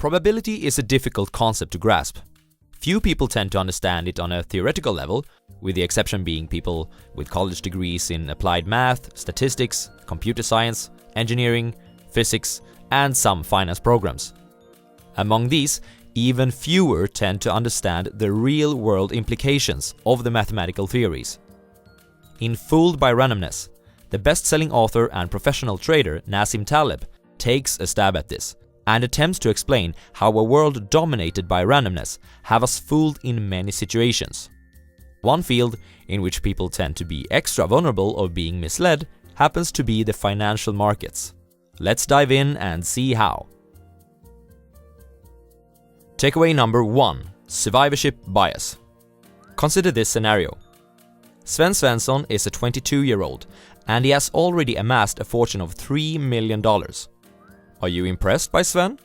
Probability is a difficult concept to grasp. Few people tend to understand it on a theoretical level, with the exception being people with college degrees in applied math, statistics, computer science, engineering, physics, and some finance programs. Among these, even fewer tend to understand the real-world implications of the mathematical theories. In Fooled by Randomness, the best-selling author and professional trader Nassim Taleb takes a stab at this and attempts to explain how a world dominated by randomness have us fooled in many situations. One field in which people tend to be extra vulnerable of being misled happens to be the financial markets. Let's dive in and see how. Takeaway number 1. Survivorship Bias. Consider this scenario. Sven Svensson is a 22-year-old and he has already amassed a fortune of $3 million. Are you impressed by Sven?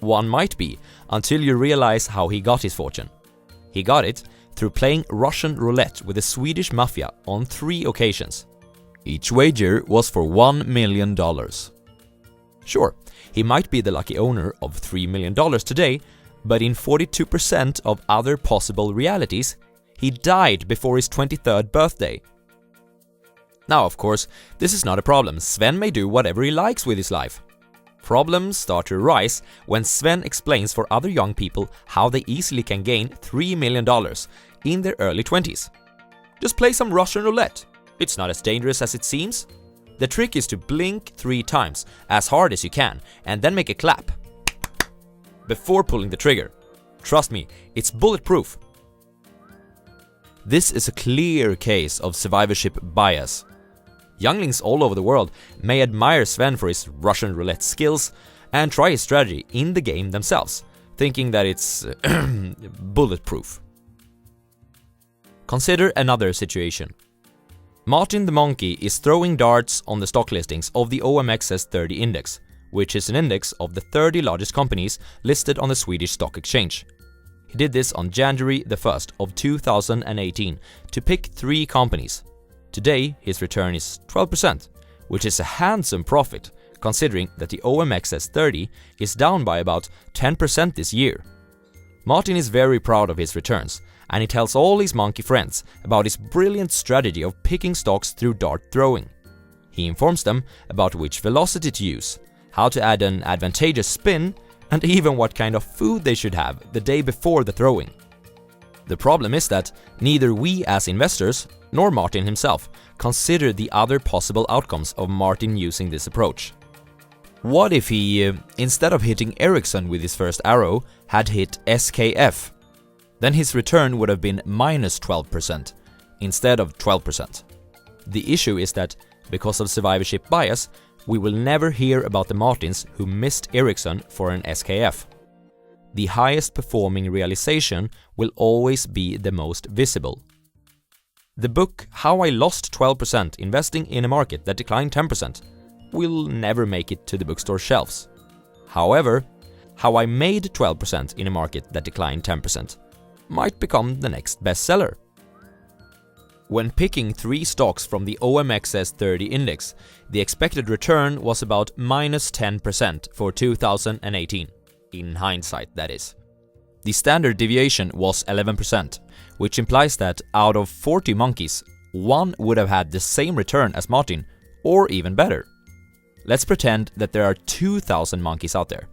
One might be, until you realize how he got his fortune. He got it through playing Russian roulette with the Swedish mafia on 3 occasions. Each wager was for $1 million. Sure, he might be the lucky owner of $3 million today, but in 42% of other possible realities, he died before his 23rd birthday. Now, of course, this is not a problem. Sven may do whatever he likes with his life. Problems start to arise when Sven explains for other young people how they easily can gain $3 million in their early 20s. Just play some Russian roulette. It's not as dangerous as it seems. The trick is to blink 3 times as hard as you can and then make a clap before pulling the trigger. Trust me, it's bulletproof. This is a clear case of survivorship bias. Younglings all over the world may admire Sven for his Russian roulette skills and try his strategy in the game themselves, thinking that it's bulletproof. Consider another situation. Martin the monkey is throwing darts on the stock listings of the OMXS30 index, which is an index of the 30 largest companies listed on the Swedish stock exchange. He did this on January the 1st of 2018 to pick 3 companies. Today, his return is 12%, which is a handsome profit considering that the OMXS30 is down by about 10% this year. Martin is very proud of his returns, and he tells all his monkey friends about his brilliant strategy of picking stocks through dart throwing. He informs them about which velocity to use, how to add an advantageous spin, and even what kind of food they should have the day before the throwing. The problem is that neither we as investors nor Martin himself consider the other possible outcomes of Martin using this approach. What if he, instead of hitting Ericsson with his first arrow, had hit SKF? Then his return would have been minus 12% instead of 12%. The issue is that because of survivorship bias, we will never hear about the Martins who missed Ericsson for an SKF. The highest performing realization will always be the most visible. The book How I Lost 12% Investing in a Market That Declined 10% will never make it to the bookstore shelves. However, How I Made 12% in a Market That Declined 10% might become the next bestseller. When picking 3 stocks from the OMXS30 index, the expected return was about minus 10% for 2018. In hindsight, that is. The standard deviation was 11%, which implies that out of 40 monkeys, 1 would have had the same return as Martin, or even better. Let's pretend that there are 2,000 monkeys out there.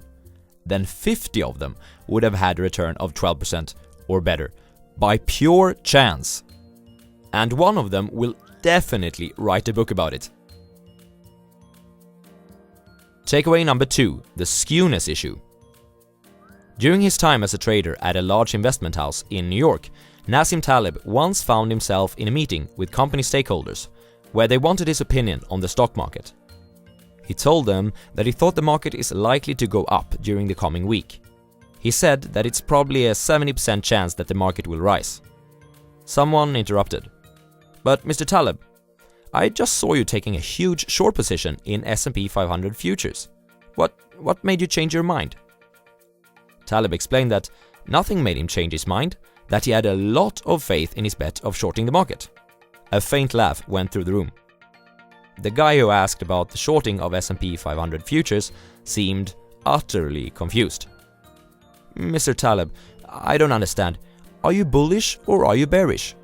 Then 50 of them would have had a return of 12% or better, by pure chance. And one of them will definitely write a book about it. Takeaway number 2, the Skewness Issue. During his time as a trader at a large investment house in New York, Nassim Taleb once found himself in a meeting with company stakeholders, where they wanted his opinion on the stock market. He told them that he thought the market is likely to go up during the coming week. He said that it's probably a 70% chance that the market will rise. Someone interrupted. "But Mr. Taleb, I just saw you taking a huge short position in S&P 500 futures. What made you change your mind?" Taleb explained that nothing made him change his mind, that he had a lot of faith in his bet of shorting the market. A faint laugh went through the room. The guy who asked about the shorting of S&P 500 futures seemed utterly confused. "Mr. Taleb, I don't understand. Are you bullish or are you bearish?"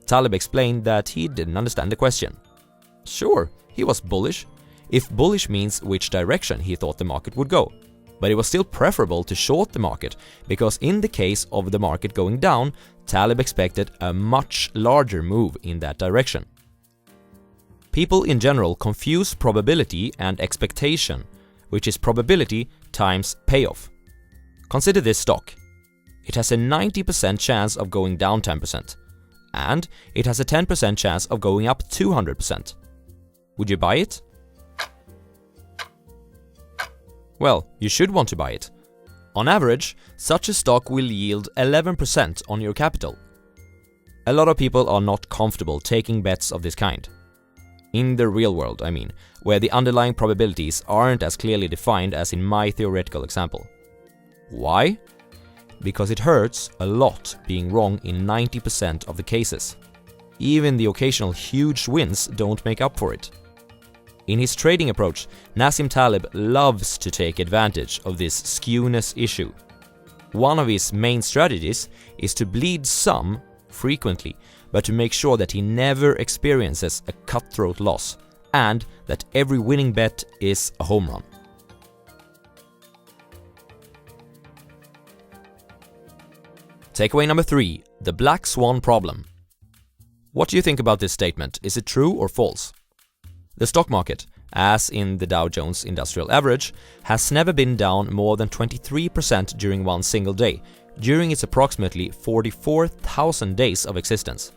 Taleb explained that he didn't understand the question. Sure, he was bullish, if bullish means which direction he thought the market would go. But it was still preferable to short the market, because in the case of the market going down, Taleb expected a much larger move in that direction. People in general confuse probability and expectation, which is probability times payoff. Consider this stock. It has a 90% chance of going down 10%, and it has a 10% chance of going up 200%. Would you buy it? Well, you should want to buy it. On average, such a stock will yield 11% on your capital. A lot of people are not comfortable taking bets of this kind. In the real world, I mean, where the underlying probabilities aren't as clearly defined as in my theoretical example. Why? Because it hurts a lot being wrong in 90% of the cases. Even the occasional huge wins don't make up for it. In his trading approach, Nassim Taleb loves to take advantage of this skewness issue. One of his main strategies is to bleed some, frequently, but to make sure that he never experiences a cutthroat loss, and that every winning bet is a home run. Takeaway number 3, the Black Swan problem. What do you think about this statement? Is it true or false? The stock market, as in the Dow Jones Industrial Average, has never been down more than 23% during one single day, during its approximately 44,000 days of existence.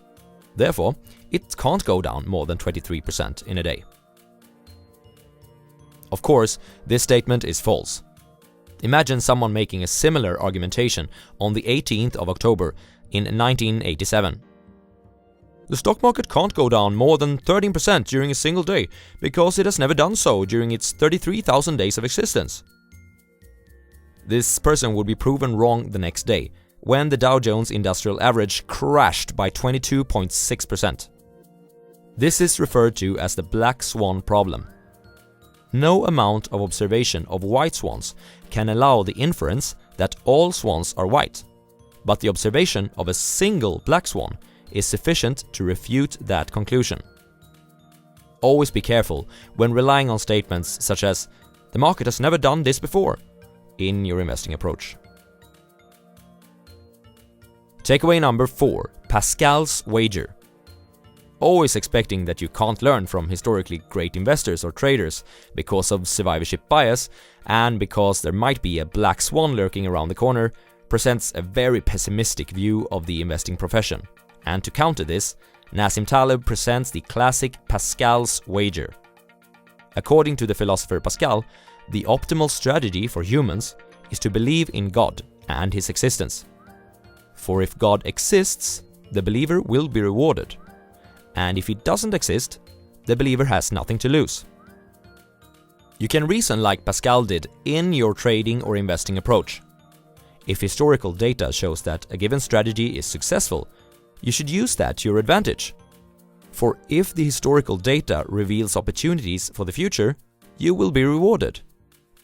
Therefore, it can't go down more than 23% in a day. Of course, this statement is false. Imagine someone making a similar argumentation on the 18th of October in 1987. The stock market can't go down more than 13% during a single day because it has never done so during its 33,000 days of existence. This person would be proven wrong the next day, when the Dow Jones Industrial Average crashed by 22.6%. This is referred to as the Black Swan problem. No amount of observation of white swans can allow the inference that all swans are white, but the observation of a single black swan is sufficient to refute that conclusion. Always be careful when relying on statements such as "the market has never done this before" in your investing approach. Takeaway number 4, Pascal's wager. Always expecting that you can't learn from historically great investors or traders because of survivorship bias and because there might be a black swan lurking around the corner presents a very pessimistic view of the investing profession. And to counter this, Nassim Taleb presents the classic Pascal's wager. According to the philosopher Pascal, the optimal strategy for humans is to believe in God and his existence. For if God exists, the believer will be rewarded. And if he doesn't exist, the believer has nothing to lose. You can reason like Pascal did in your trading or investing approach. If historical data shows that a given strategy is successful, you should use that to your advantage. For if the historical data reveals opportunities for the future, you will be rewarded.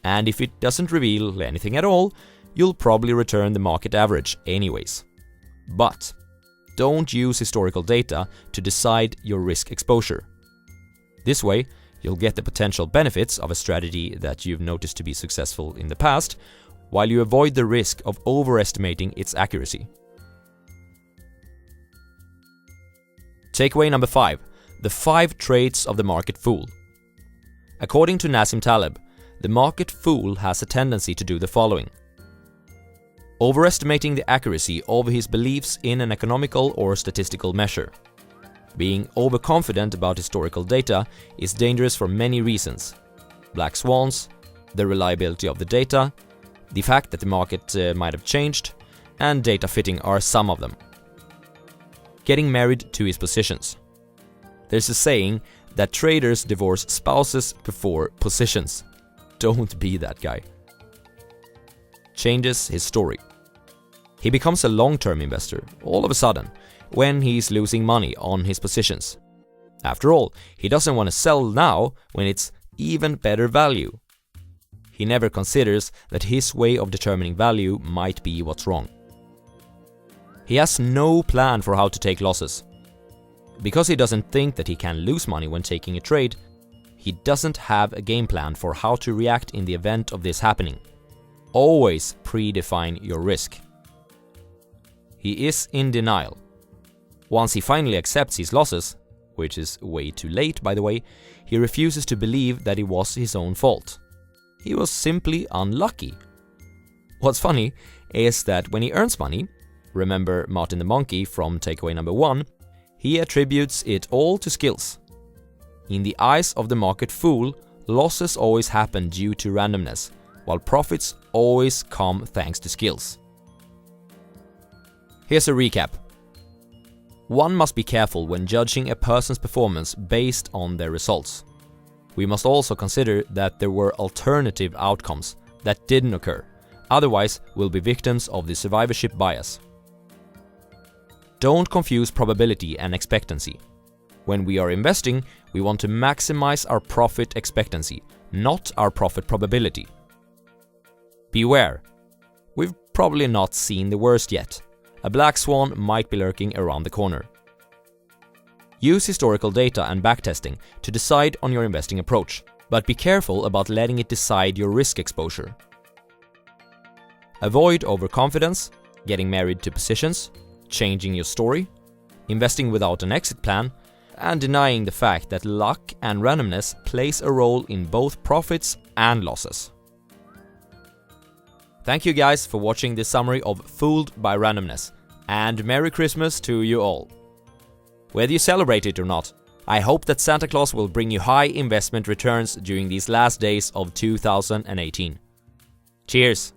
And if it doesn't reveal anything at all, you'll probably return the market average anyways. But don't use historical data to decide your risk exposure. This way, you'll get the potential benefits of a strategy that you've noticed to be successful in the past, while you avoid the risk of overestimating its accuracy. Takeaway number 5, the 5 traits of the market fool. According to Nassim Taleb, the market fool has a tendency to do the following: overestimating the accuracy of his beliefs in an economical or statistical measure. Being overconfident about historical data is dangerous for many reasons. Black swans, the reliability of the data, the fact that the market might have changed, and data fitting are some of them. Getting married to his positions. There's a saying that traders divorce spouses before positions. Don't be that guy. Changes his story. He becomes a long-term investor all of a sudden when he's losing money on his positions. After all, he doesn't want to sell now when it's even better value. he never considers that his way of determining value might be what's wrong. He has no plan for how to take losses. Because he doesn't think that he can lose money when taking a trade, he doesn't have a game plan for how to react in the event of this happening. Always predefine your risk. He is in denial. Once he finally accepts his losses, which is way too late by the way, he refuses to believe that it was his own fault. He was simply unlucky. What's funny is that when he earns money, remember Martin the Monkey from takeaway number 1, he attributes it all to skills. In the eyes of the market fool, losses always happen due to randomness, while profits always come thanks to skills. Here's a recap. One must be careful when judging a person's performance based on their results. We must also consider that there were alternative outcomes that didn't occur, otherwise we'll be victims of the survivorship bias. Don't confuse probability and expectancy. When we are investing, we want to maximize our profit expectancy, not our profit probability. Beware, we've probably not seen the worst yet. A black swan might be lurking around the corner. Use historical data and backtesting to decide on your investing approach, but be careful about letting it decide your risk exposure. Avoid overconfidence, getting married to positions, changing your story, investing without an exit plan, and denying the fact that luck and randomness plays a role in both profits and losses. Thank you guys for watching this summary of Fooled by Randomness, and Merry Christmas to you all. Whether you celebrate it or not, I hope that Santa Claus will bring you high investment returns during these last days of 2018. Cheers!